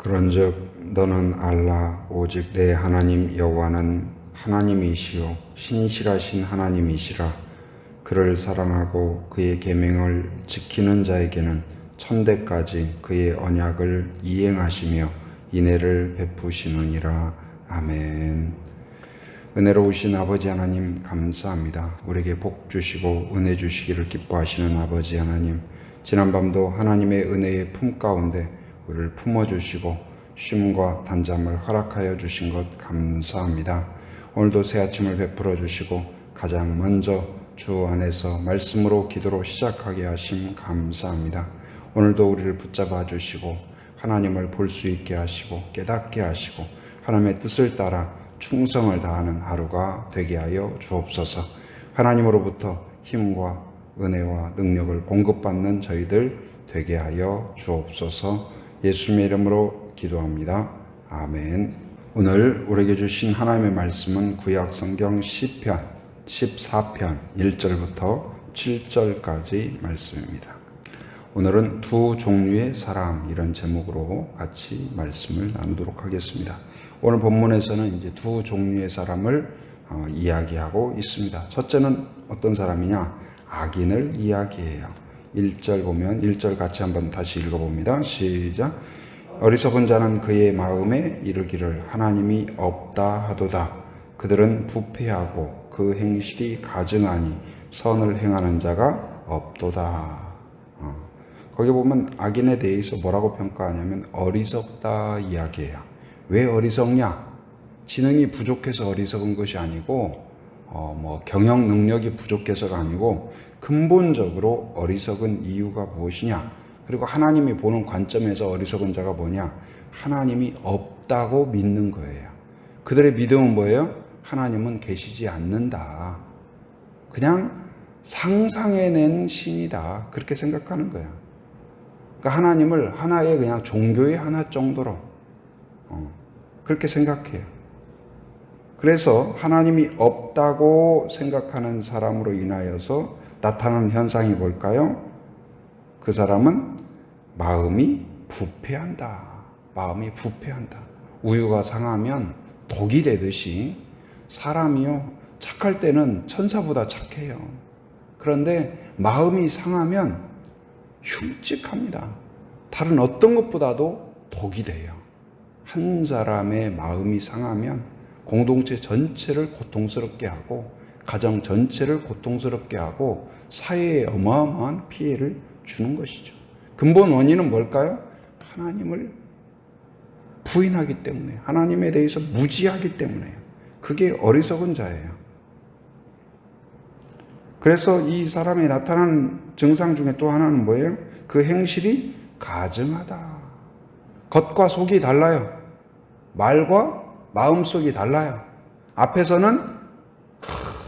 그런즉 너는 알라 오직 내 하나님 여호와는 하나님이시요 신실하신 하나님이시라. 그를 사랑하고 그의 계명을 지키는 자에게는 천대까지 그의 언약을 이행하시며 인애를 베푸시느니라. 아멘. 은혜로우신 아버지 하나님 감사합니다. 우리에게 복 주시고 은혜 주시기를 기뻐하시는 아버지 하나님, 지난밤도 하나님의 은혜의 품 가운데 우리를 품어주시고 쉼과 단잠을 허락하여 주신 것 감사합니다. 오늘도 새 아침을 베풀어 주시고 가장 먼저 주 안에서 말씀으로 기도로 시작하게 하심 감사합니다. 오늘도 우리를 붙잡아 주시고 하나님을 볼 수 있게 하시고 깨닫게 하시고 하나님의 뜻을 따라 충성을 다하는 하루가 되게 하여 주옵소서. 하나님으로부터 힘과 은혜와 능력을 공급받는 저희들 되게 하여 주옵소서. 예수님의 이름으로 기도합니다. 아멘. 오늘 우리에게 주신 하나님의 말씀은 구약 성경 시편 14편 1절부터 7절까지 말씀입니다. 오늘은 두 종류의 사람, 이런 제목으로 같이 말씀을 나누도록 하겠습니다. 오늘 본문에서는 이제 두 종류의 사람을 이야기하고 있습니다. 첫째는 어떤 사람이냐? 악인을 이야기해요. 1절 보면 1절 같이 한번 다시 읽어봅니다. 시작. 어리석은 자는 그의 마음에 이르기를 하나님이 없다 하도다. 그들은 부패하고 그 행실이 가증하니 선을 행하는 자가 없도다. 거기 보면 악인에 대해서 뭐라고 평가하냐면 어리석다 이야기해요. 왜 어리석냐? 지능이 부족해서 어리석은 것이 아니고 경영 능력이 부족해서가 아니고 근본적으로 어리석은 이유가 무엇이냐? 그리고 하나님이 보는 관점에서 어리석은 자가 뭐냐? 하나님이 없다고 믿는 거예요. 그들의 믿음은 뭐예요? 하나님은 계시지 않는다. 그냥 상상해낸 신이다. 그렇게 생각하는 거예요. 그러니까 하나님을 하나의 그냥 종교의 하나 정도로 그렇게 생각해요. 그래서 하나님이 없다고 생각하는 사람으로 인하여서 나타나는 현상이 뭘까요? 그 사람은 마음이 부패한다. 마음이 부패한다. 우유가 상하면 독이 되듯이 사람이요, 착할 때는 천사보다 착해요. 그런데 마음이 상하면 흉측합니다. 다른 어떤 것보다도 독이 돼요. 한 사람의 마음이 상하면 공동체 전체를 고통스럽게 하고 가정 전체를 고통스럽게 하고 사회에 어마어마한 피해를 주는 것이죠. 근본 원인은 뭘까요? 하나님을 부인하기 때문에, 하나님에 대해서 무지하기 때문에요. 그게 어리석은 자예요. 그래서 이 사람에 나타나는 증상 중에 또 하나는 뭐예요? 그 행실이 가증하다. 겉과 속이 달라요. 말과 마음속이 달라요. 앞에서는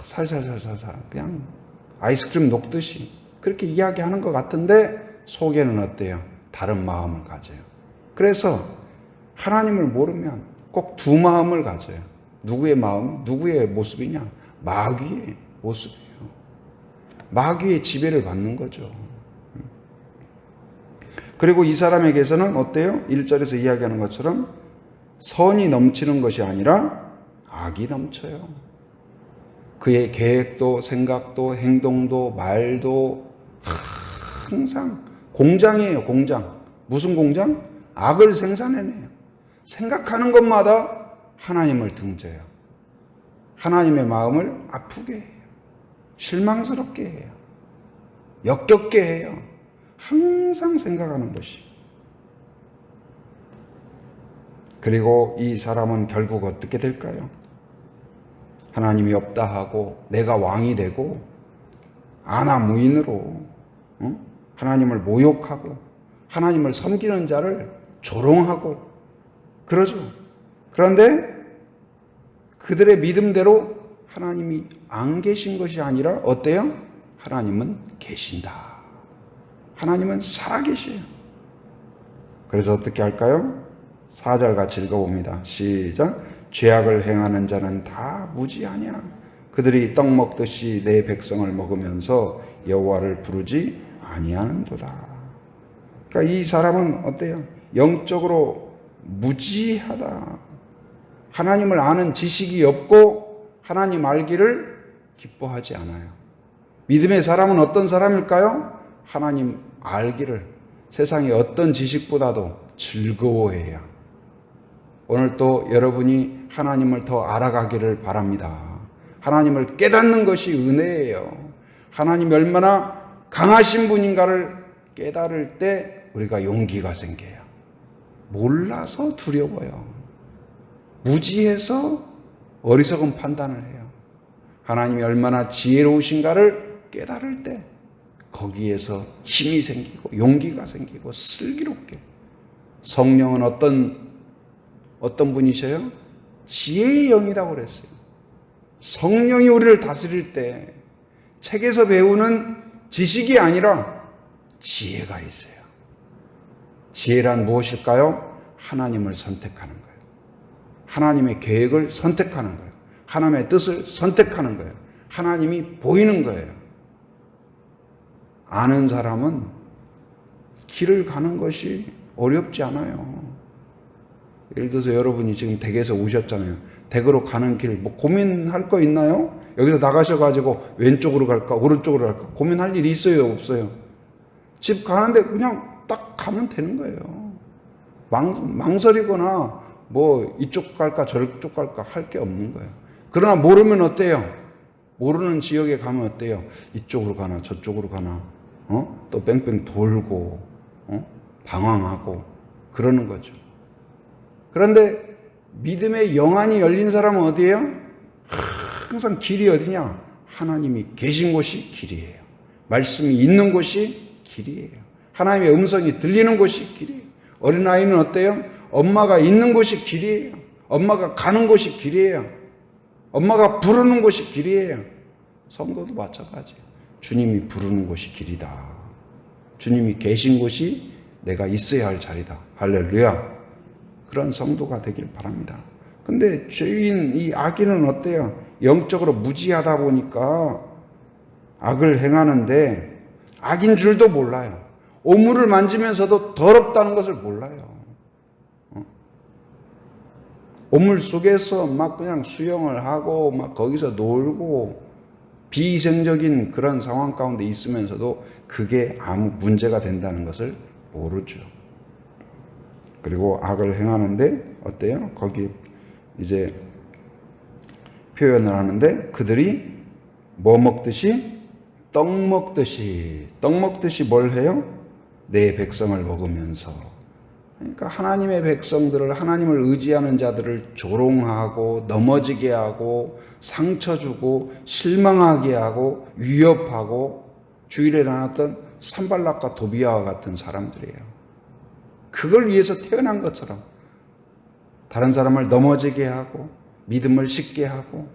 살살살살살 그냥 아이스크림 녹듯이 그렇게 이야기하는 것 같은데 속에는 어때요? 다른 마음을 가져요. 그래서 하나님을 모르면 꼭 두 마음을 가져요. 누구의 마음? 누구의 모습이냐? 마귀의 모습이에요. 마귀의 지배를 받는 거죠. 그리고 이 사람에게서는 어때요? 1절에서 이야기하는 것처럼 선이 넘치는 것이 아니라 악이 넘쳐요. 그의 계획도 생각도 행동도 말도 항상 공장이에요. 공장. 무슨 공장? 악을 생산해내요. 생각하는 것마다 하나님을 등져요. 하나님의 마음을 아프게 해요. 실망스럽게 해요. 역겹게 해요. 항상 생각하는 것이. 그리고 이 사람은 결국 어떻게 될까요? 하나님이 없다 하고 내가 왕이 되고 아나무인으로 하나님을 모욕하고 하나님을 섬기는 자를 조롱하고 그러죠. 그런데 그들의 믿음대로 하나님이 안 계신 것이 아니라 어때요? 하나님은 계신다. 하나님은 살아계셔요. 그래서 어떻게 할까요? 4절 같이 읽어봅니다. 시작. 죄악을 행하는 자는 다 무지하냐? 그들이 떡 먹듯이 내 백성을 먹으면서 여호와를 부르지 아니하는도다. 그러니까 이 사람은 어때요? 영적으로 무지하다. 하나님을 아는 지식이 없고 하나님 알기를 기뻐하지 않아요. 믿음의 사람은 어떤 사람일까요? 하나님 알기를 세상의 어떤 지식보다도 즐거워해요. 오늘 또 여러분이 하나님을 더 알아가기를 바랍니다. 하나님을 깨닫는 것이 은혜예요. 하나님이 얼마나 강하신 분인가를 깨달을 때 우리가 용기가 생겨요. 몰라서 두려워요. 무지해서 어리석은 판단을 해요. 하나님이 얼마나 지혜로우신가를 깨달을 때 거기에서 힘이 생기고 용기가 생기고 슬기롭게. 성령은 어떤 분이셔요? 지혜의 영이라고 그랬어요. 성령이 우리를 다스릴 때 책에서 배우는 지식이 아니라 지혜가 있어요. 지혜란 무엇일까요? 하나님을 선택하는 거예요. 하나님의 계획을 선택하는 거예요. 하나님의 뜻을 선택하는 거예요. 하나님이 보이는 거예요. 아는 사람은 길을 가는 것이 어렵지 않아요. 예를 들어서 여러분이 지금 댁에서 오셨잖아요. 댁으로 가는 길 뭐 고민할 거 있나요? 여기서 나가셔가지고 왼쪽으로 갈까 오른쪽으로 갈까 고민할 일이 있어요 없어요? 집 가는데 그냥 딱 가면 되는 거예요. 망설이거나 뭐 이쪽 갈까 저쪽 갈까 할 게 없는 거예요. 그러나 모르면 어때요? 모르는 지역에 가면 어때요? 이쪽으로 가나 저쪽으로 가나 또 뺑뺑 돌고 방황하고 그러는 거죠. 그런데 믿음의 영안이 열린 사람은 어디예요? 항상 길이 어디냐? 하나님이 계신 곳이 길이에요. 말씀이 있는 곳이 길이에요. 하나님의 음성이 들리는 곳이 길이에요. 어린아이는 어때요? 엄마가 있는 곳이 길이에요. 엄마가 가는 곳이 길이에요. 엄마가 부르는 곳이 길이에요. 성도도 마찬가지예요. 주님이 부르는 곳이 길이다. 주님이 계신 곳이 내가 있어야 할 자리다. 할렐루야. 그런 성도가 되길 바랍니다. 근데 죄인 이 악인은 어때요? 영적으로 무지하다 보니까 악을 행하는데 악인 줄도 몰라요. 오물을 만지면서도 더럽다는 것을 몰라요. 오물 속에서 막 그냥 수영을 하고 막 거기서 놀고 비위생적인 그런 상황 가운데 있으면서도 그게 아무 문제가 된다는 것을 모르죠. 그리고 악을 행하는데 어때요? 거기 이제 표현을 하는데 그들이 뭐 먹듯이 떡 먹듯이 뭘 해요? 내 백성을 먹으면서. 그러니까 하나님의 백성들을 하나님을 의지하는 자들을 조롱하고 넘어지게 하고 상처 주고 실망하게 하고 위협하고 주일에 나눴던 산발락과 도비아와 같은 사람들이에요. 그걸 위해서 태어난 것처럼 다른 사람을 넘어지게 하고 믿음을 식게 하고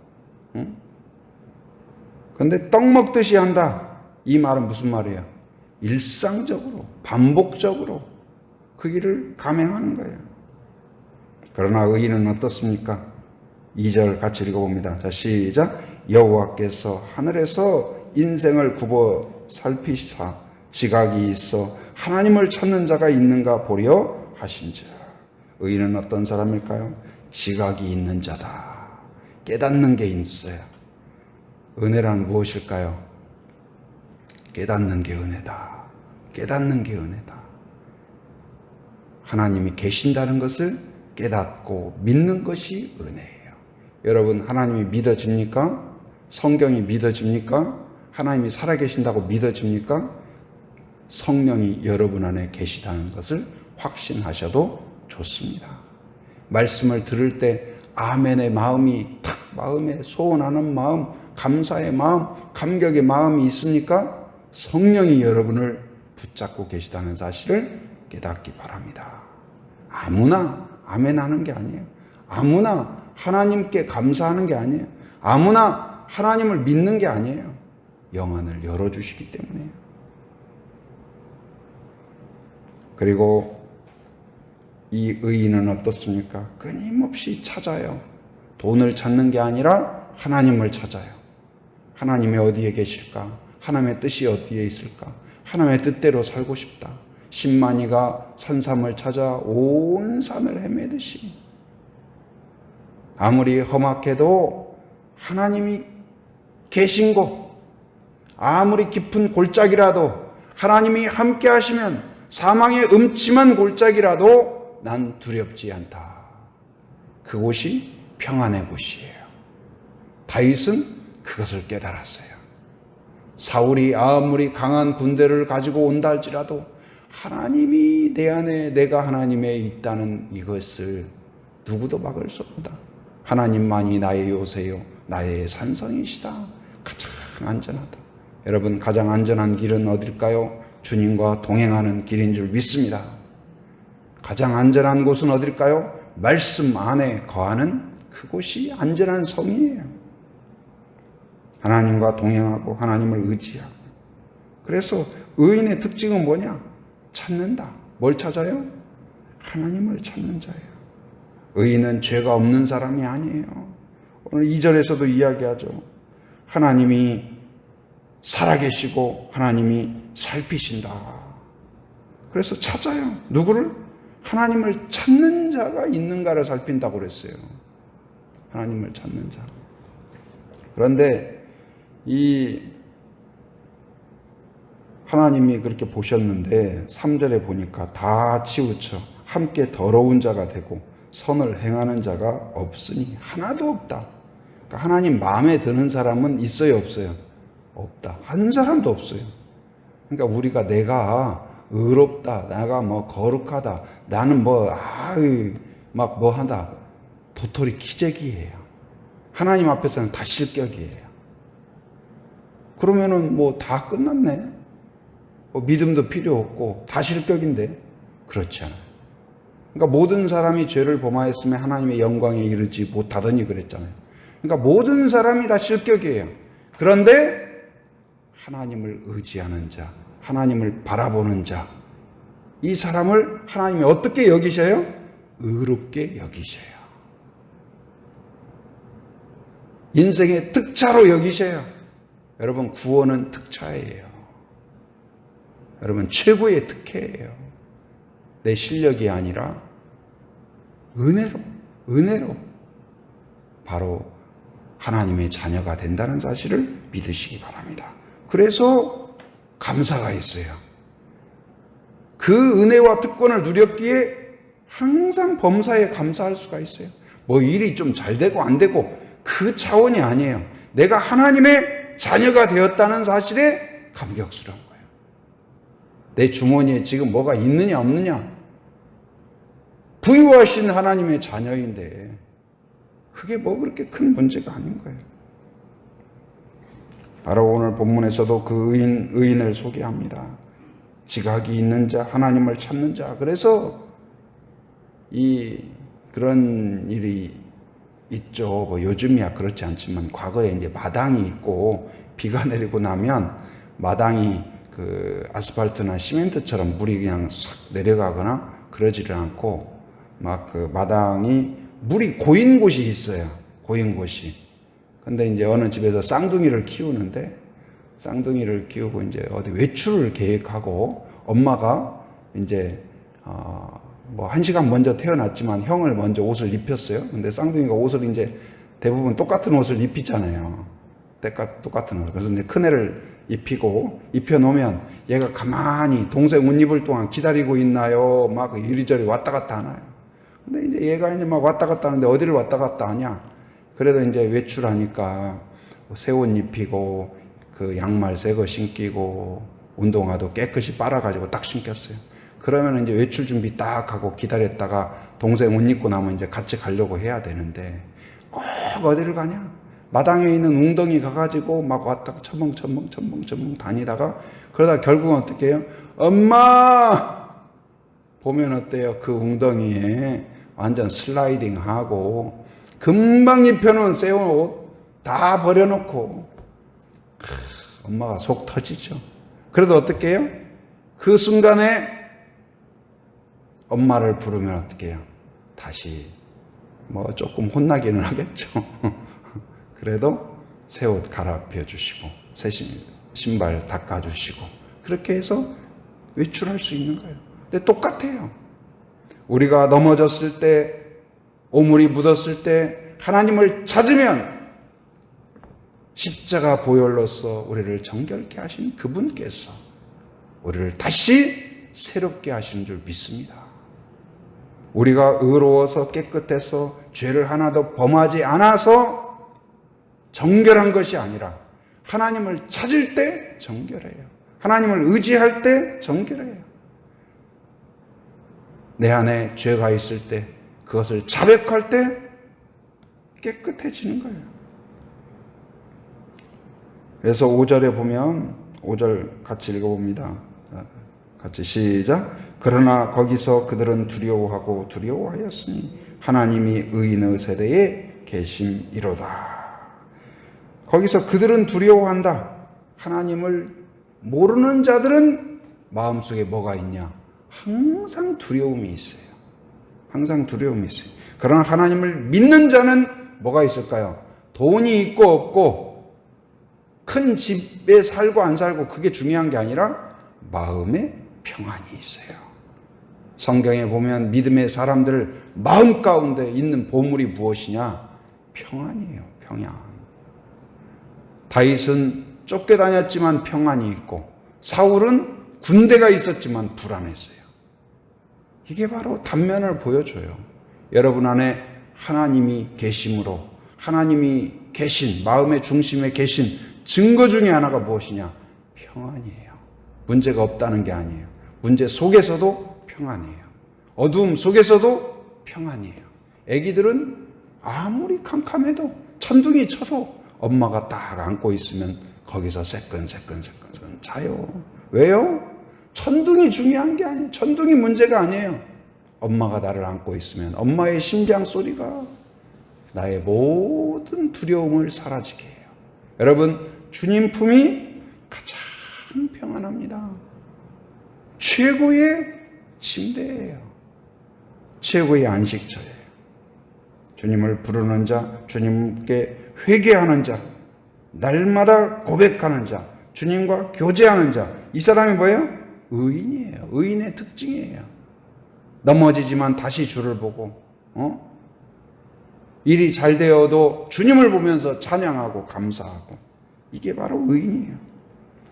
그런데 떡 먹듯이 한다. 이 말은 무슨 말이에요? 일상적으로 반복적으로 그 일을 감행하는 거예요. 그러나 의인은 어떻습니까? 2절 같이 읽어봅니다. 자, 시작. 여호와께서 하늘에서 인생을 굽어 살피사 지각이 있어 하나님을 찾는 자가 있는가 보려 하신지라. 의인은 어떤 사람일까요? 지각이 있는 자다. 깨닫는 게 있어요. 은혜란 무엇일까요? 깨닫는 게 은혜다. 깨닫는 게 은혜다. 하나님이 계신다는 것을 깨닫고 믿는 것이 은혜예요. 여러분, 하나님이 믿어집니까? 성경이 믿어집니까? 하나님이 살아계신다고 믿어집니까? 성령이 여러분 안에 계시다는 것을 확신하셔도 좋습니다. 말씀을 들을 때 아멘의 마음이 탁 마음에 소원하는 마음, 감사의 마음, 감격의 마음이 있습니까? 성령이 여러분을 붙잡고 계시다는 사실을 깨닫기 바랍니다. 아무나 아멘하는 게 아니에요. 아무나 하나님께 감사하는 게 아니에요. 아무나 하나님을 믿는 게 아니에요. 영안을 열어주시기 때문에요. 그리고 이 의인은 어떻습니까? 끊임없이 찾아요. 돈을 찾는 게 아니라 하나님을 찾아요. 하나님이 어디에 계실까? 하나님의 뜻이 어디에 있을까? 하나님의 뜻대로 살고 싶다. 신만이가 산삼을 찾아 온 산을 헤매듯이 아무리 험악해도 하나님이 계신 곳, 아무리 깊은 골짜기라도 하나님이 함께 하시면 사망의 음침한 골짜기라도 난 두렵지 않다. 그곳이 평안의 곳이에요. 다윗은 그것을 깨달았어요. 사울이 아무리 강한 군대를 가지고 온다 할지라도 하나님이 내 안에 내가 하나님에 있다는 이것을 누구도 막을 수 없다. 하나님만이 나의 요새요 나의 산성이시다. 가장 안전하다. 여러분, 가장 안전한 길은 어딜까요? 주님과 동행하는 길인 줄 믿습니다. 가장 안전한 곳은 어딜까요? 말씀 안에 거하는 그곳이 안전한 성이에요. 하나님과 동행하고 하나님을 의지하고. 그래서 의인의 특징은 뭐냐? 찾는다. 뭘 찾아요? 하나님을 찾는 자예요. 의인은 죄가 없는 사람이 아니에요. 오늘 2절에서도 이야기하죠. 하나님이 살아계시고 하나님이 살피신다. 그래서 찾아요. 누구를? 하나님을 찾는 자가 있는가를 살핀다고 그랬어요. 하나님을 찾는 자. 그런데 이 하나님이 그렇게 보셨는데 3절에 보니까 다 치우쳐 함께 더러운 자가 되고 선을 행하는 자가 없으니 하나도 없다. 그러니까 하나님 마음에 드는 사람은 있어요, 없어요? 없다. 한 사람도 없어요. 그러니까 우리가 내가 의롭다, 내가 뭐 거룩하다, 나는 막 뭐 하다, 도토리 키재기예요. 하나님 앞에서는 다 실격이에요. 그러면은 뭐 다 끝났네. 뭐 믿음도 필요 없고 다 실격인데 그렇지 않아요. 그러니까 모든 사람이 죄를 범하였으면 하나님의 영광에 이르지 못하더니 그랬잖아요. 그러니까 모든 사람이 다 실격이에요. 그런데 하나님을 의지하는 자, 하나님을 바라보는 자, 이 사람을 하나님이 어떻게 여기셔요? 의롭게 여기셔요. 인생의 특차로 여기셔요. 여러분, 구원은 특차예요. 여러분, 최고의 특혜예요. 내 실력이 아니라 은혜로 바로 하나님의 자녀가 된다는 사실을 믿으시기 바랍니다. 그래서 감사가 있어요. 그 은혜와 특권을 누렸기에 항상 범사에 감사할 수가 있어요. 뭐 일이 좀 잘 되고 안 되고 그 차원이 아니에요. 내가 하나님의 자녀가 되었다는 사실에 감격스러운 거예요. 내 주머니에 지금 뭐가 있느냐 없느냐, 부유하신 하나님의 자녀인데 그게 뭐 그렇게 큰 문제가 아닌 거예요. 바로 오늘 본문에서도 그 의인을 소개합니다. 지각이 있는 자, 하나님을 찾는 자. 그래서 그런 일이 있죠. 뭐 요즘이야 그렇지 않지만 과거에 이제 마당이 있고 비가 내리고 나면 마당이 그 아스팔트나 시멘트처럼 물이 그냥 싹 내려가거나 그러지를 않고 막 그 마당이 물이 고인 곳이 있어요. 고인 곳이. 근데 이제 어느 집에서 쌍둥이를 키우는데 쌍둥이를 키우고 이제 어디 외출을 계획하고 엄마가 이제 뭐 1시간 먼저 태어났지만 형을 먼저 옷을 입혔어요. 근데 쌍둥이가 옷을 이제 대부분 똑같은 옷을 입히잖아요. 똑같은 옷. 그래서 이제 큰애를 입혀놓으면 얘가 가만히 동생 옷 입을 동안 기다리고 있나요? 막 이리저리 왔다 갔다 하나요? 근데 이제 얘가 이제 막 왔다 갔다 하는데 어디를 왔다 갔다 하냐? 그래도 이제 외출하니까 새 옷 입히고 그 양말 새 거 신기고 운동화도 깨끗이 빨아가지고 딱 신겼어요. 그러면 이제 외출 준비 딱 하고 기다렸다가 동생 옷 입고 나면 이제 같이 가려고 해야 되는데 꼭 어디를 가냐? 마당에 있는 웅덩이 가가지고 막 왔다 첨벙 다니다가 그러다 결국은 어떻게 해요? 엄마! 보면 어때요? 그 웅덩이에 완전 슬라이딩 하고 금방 입혀놓은 새 옷 다 버려놓고 엄마가 속 터지죠. 그래도 어떻게 해요? 그 순간에 엄마를 부르면 어떻게 해요? 다시 뭐 조금 혼나기는 하겠죠. 그래도 새 옷 갈아입혀 주시고 새 신발 닦아주시고 그렇게 해서 외출할 수 있는 거예요. 근데 똑같아요. 우리가 넘어졌을 때, 오물이 묻었을 때 하나님을 찾으면 십자가 보혈로서 우리를 정결케 하신 그분께서 우리를 다시 새롭게 하시는 줄 믿습니다. 우리가 의로워서 깨끗해서 죄를 하나도 범하지 않아서 정결한 것이 아니라 하나님을 찾을 때 정결해요. 하나님을 의지할 때 정결해요. 내 안에 죄가 있을 때 그것을 자백할 때 깨끗해지는 거예요. 그래서 5절에 보면 5절 같이 읽어봅니다. 같이 시작. 그러나 거기서 그들은 두려워하고 두려워하였으니 하나님이 의인의 세대에 계심이로다. 거기서 그들은 두려워한다. 하나님을 모르는 자들은 마음속에 뭐가 있냐? 항상 두려움이 있어요. 항상 두려움이 있어요. 그러나 하나님을 믿는 자는 뭐가 있을까요? 돈이 있고 없고 큰 집에 살고 안 살고 그게 중요한 게 아니라 마음에 평안이 있어요. 성경에 보면 믿음의 사람들 마음 가운데 있는 보물이 무엇이냐? 평안이에요. 평안. 다윗은 쫓겨다녔지만 평안이 있고 사울은 군대가 있었지만 불안했어요. 이게 바로 단면을 보여줘요. 여러분 안에 하나님이 계심으로 하나님이 계신 마음의 중심에 계신 증거 중에 하나가 무엇이냐? 평안이에요. 문제가 없다는 게 아니에요. 문제 속에서도 평안이에요. 어두움 속에서도 평안이에요. 아기들은 아무리 캄캄해도 천둥이 쳐도 엄마가 딱 안고 있으면 거기서 새끈새끈 자요. 왜요? 천둥이 중요한 게 아니에요. 천둥이 문제가 아니에요. 엄마가 나를 안고 있으면 엄마의 심장 소리가 나의 모든 두려움을 사라지게 해요. 여러분, 주님 품이 가장 평안합니다. 최고의 침대예요. 최고의 안식처예요. 주님을 부르는 자, 주님께 회개하는 자, 날마다 고백하는 자, 주님과 교제하는 자, 이 사람이 뭐예요? 의인이에요. 의인의 특징이에요. 넘어지지만 다시 주를 보고 일이 잘 되어도 주님을 보면서 찬양하고 감사하고, 이게 바로 의인이에요.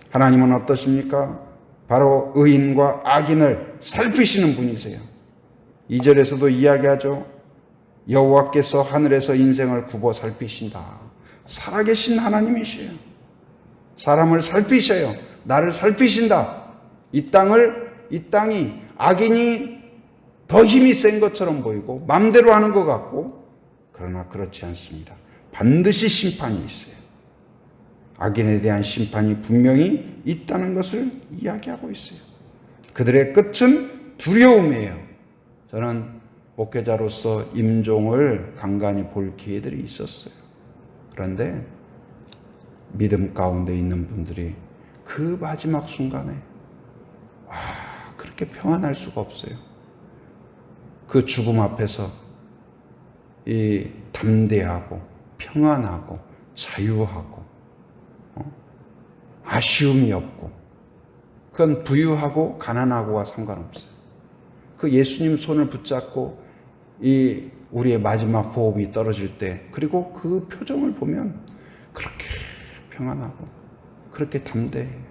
하나님은 어떠십니까? 바로 의인과 악인을 살피시는 분이세요. 2절에서도 이야기하죠. 여호와께서 하늘에서 인생을 굽어 살피신다. 살아계신 하나님이시에요. 사람을 살피셔요. 나를 살피신다. 이 땅이 악인이 더 힘이 센 것처럼 보이고 마음대로 하는 것 같고, 그러나 그렇지 않습니다. 반드시 심판이 있어요. 악인에 대한 심판이 분명히 있다는 것을 이야기하고 있어요. 그들의 끝은 두려움이에요. 저는 목회자로서 임종을 간간히 볼 기회들이 있었어요. 그런데 믿음 가운데 있는 분들이 그 마지막 순간에 그렇게 평안할 수가 없어요. 그 죽음 앞에서 이 담대하고 평안하고 자유하고 아쉬움이 없고, 그건 부유하고 가난하고와 상관없어요. 그 예수님 손을 붙잡고 이 우리의 마지막 호흡이 떨어질 때, 그리고 그 표정을 보면 그렇게 평안하고 그렇게 담대해요.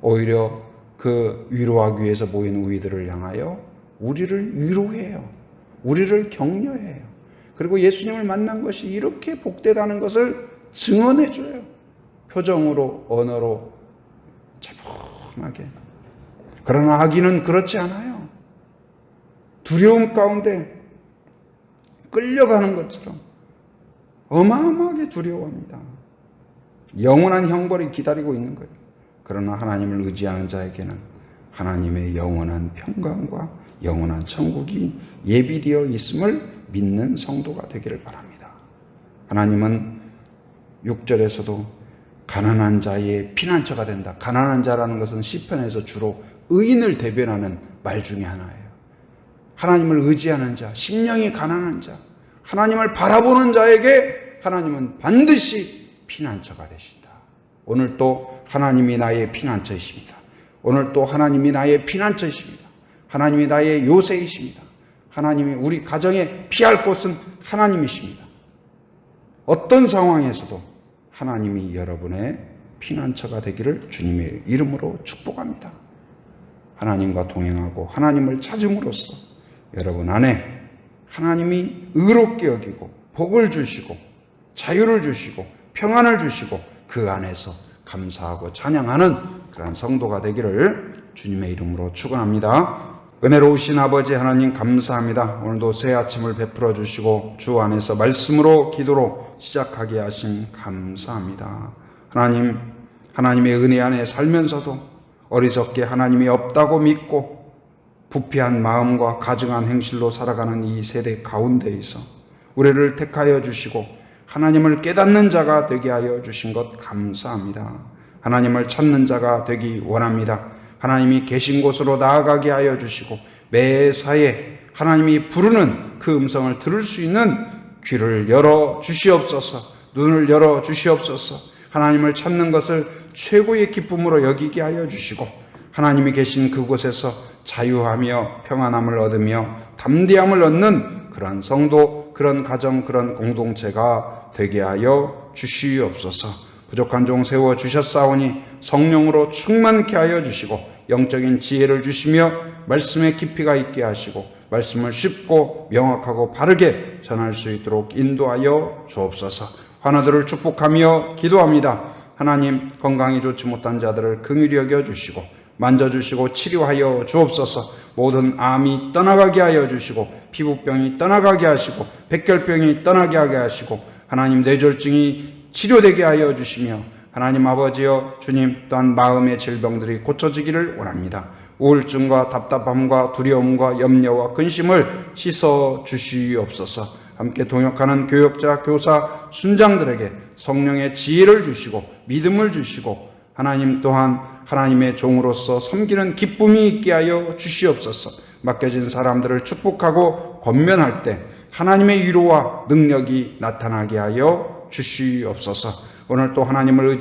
오히려 그 위로하기 위해서 모인 우리들을 향하여 우리를 위로해요. 우리를 격려해요. 그리고 예수님을 만난 것이 이렇게 복되다는 것을 증언해줘요. 표정으로, 언어로 차분하게. 그러나 악인은 그렇지 않아요. 두려움 가운데 끌려가는 것처럼 어마어마하게 두려워합니다. 영원한 형벌이 기다리고 있는 거예요. 그러나 하나님을 의지하는 자에게는 하나님의 영원한 평강과 영원한 천국이 예비되어 있음을 믿는 성도가 되기를 바랍니다. 하나님은 6절에서도 가난한 자의 피난처가 된다. 가난한 자라는 것은 시편에서 주로 의인을 대변하는 말 중에 하나예요. 하나님을 의지하는 자, 심령이 가난한 자, 하나님을 바라보는 자에게 하나님은 반드시 피난처가 되신다. 오늘 또 하나님이 나의 피난처이십니다. 오늘 또 하나님이 나의 피난처이십니다. 하나님이 나의 요새이십니다. 하나님이 우리 가정에 피할 곳은 하나님이십니다. 어떤 상황에서도 하나님이 여러분의 피난처가 되기를 주님의 이름으로 축복합니다. 하나님과 동행하고 하나님을 찾음으로써 여러분 안에 하나님이 의롭게 여기고 복을 주시고 자유를 주시고 평안을 주시고 그 안에서 감사하고 찬양하는 그러한 성도가 되기를 주님의 이름으로 축원합니다. 은혜로우신 아버지 하나님 감사합니다. 오늘도 새 아침을 베풀어 주시고 주 안에서 말씀으로 기도로 시작하게 하심 감사합니다. 하나님, 하나님의 은혜 안에 살면서도 어리석게 하나님이 없다고 믿고 부패한 마음과 가증한 행실로 살아가는 이 세대 가운데에서 우리를 택하여 주시고 하나님을 깨닫는 자가 되게 하여 주신 것 감사합니다. 하나님을 찾는 자가 되기 원합니다. 하나님이 계신 곳으로 나아가게 하여 주시고 매사에 하나님이 부르는 그 음성을 들을 수 있는 귀를 열어 주시옵소서. 눈을 열어 주시옵소서. 하나님을 찾는 것을 최고의 기쁨으로 여기게 하여 주시고 하나님이 계신 그곳에서 자유하며 평안함을 얻으며 담대함을 얻는 그런 성도, 그런 가정, 그런 공동체가 되게 하여 주시옵소서. 부족한 종 세워 주셨사오니 성령으로 충만케 하여 주시고 영적인 지혜를 주시며 말씀의 깊이가 있게 하시고 말씀을 쉽고 명확하고 바르게 전할 수 있도록 인도하여 주옵소서. 환우들을 축복하며 기도합니다. 하나님, 건강이 좋지 못한 자들을 긍휼히 여겨 주시고 만져주시고 치료하여 주옵소서. 모든 암이 떠나가게 하여 주시고 피부병이 떠나가게 하시고 백혈병이 떠나게 하게 하시고 하나님, 뇌졸중이 치료되게 하여 주시며 하나님 아버지여 주님, 또한 마음의 질병들이 고쳐지기를 원합니다. 우울증과 답답함과 두려움과 염려와 근심을 씻어 주시옵소서. 함께 동역하는 교역자, 교사, 순장들에게 성령의 지혜를 주시고 믿음을 주시고 하나님 또한 하나님의 종으로서 섬기는 기쁨이 있게 하여 주시옵소서. 맡겨진 사람들을 축복하고 권면할 때 하나님의 위로와 능력이 나타나게 하여 주시옵소서. 오늘 또 하나님을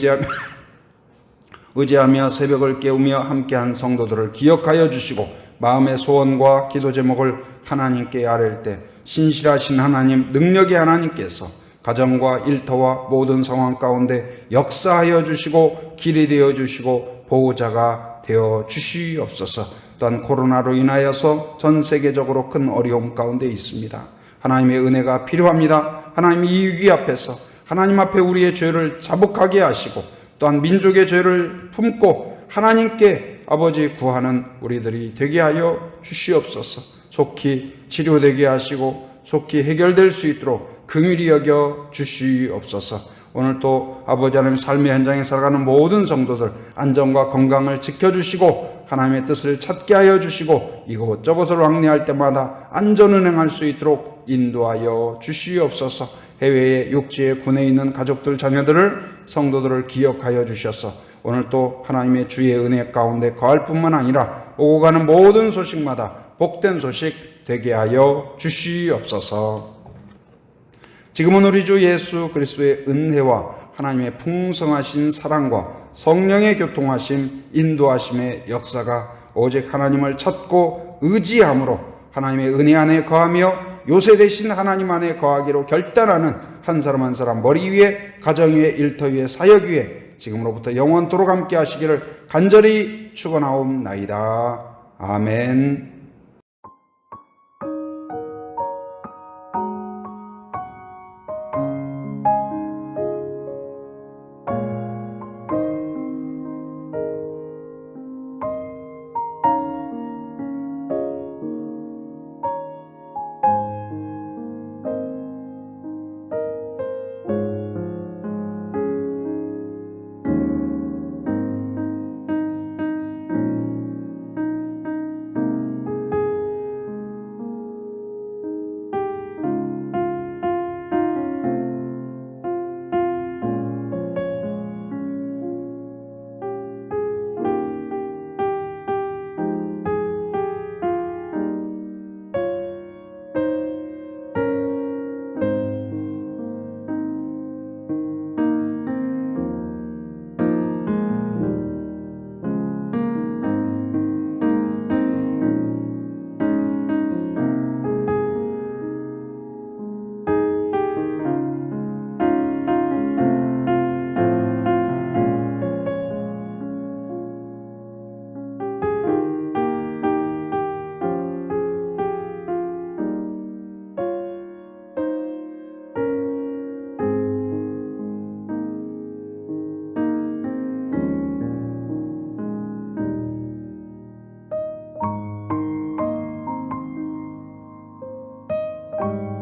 의지하며 새벽을 깨우며 함께한 성도들을 기억하여 주시고 마음의 소원과 기도 제목을 하나님께 아뢰일 때 신실하신 하나님, 능력의 하나님께서 가정과 일터와 모든 상황 가운데 역사하여 주시고 길이 되어 주시고 보호자가 되어 주시옵소서. 또한 코로나로 인하여서 전 세계적으로 큰 어려움 가운데 있습니다. 하나님의 은혜가 필요합니다. 하나님, 이 위기 앞에서 하나님 앞에 우리의 죄를 자복하게 하시고 또한 민족의 죄를 품고 하나님께 아버지 구하는 우리들이 되게 하여 주시옵소서. 속히 치료되게 하시고 속히 해결될 수 있도록 긍휼히 여겨 주시옵소서. 오늘 또 아버지 하나님 삶의 현장에 살아가는 모든 성도들 안전과 건강을 지켜주시고 하나님의 뜻을 찾게 하여 주시고 이곳저곳을 왕래할 때마다 안전운행할 수 있도록 인도하여 주시옵소서. 해외에 육지에 군에 있는 가족들 자녀들을 성도들을 기억하여 주셔서 오늘 또 하나님의 주의 은혜 가운데 거할 뿐만 아니라 오고 가는 모든 소식마다 복된 소식 되게 하여 주시옵소서. 지금은 우리 주 예수 그리스도의 은혜와 하나님의 풍성하신 사랑과 성령의 교통하심, 인도하심의 역사가 오직 하나님을 찾고 의지함으로 하나님의 은혜 안에 거하며 요새 되신 하나님 안에 거하기로 결단하는 한 사람 한 사람 머리 위에, 가정 위에, 일터 위에, 사역 위에 지금으로부터 영원토록 함께 하시기를 간절히 축원하옵나이다. 아멘. 있습니다.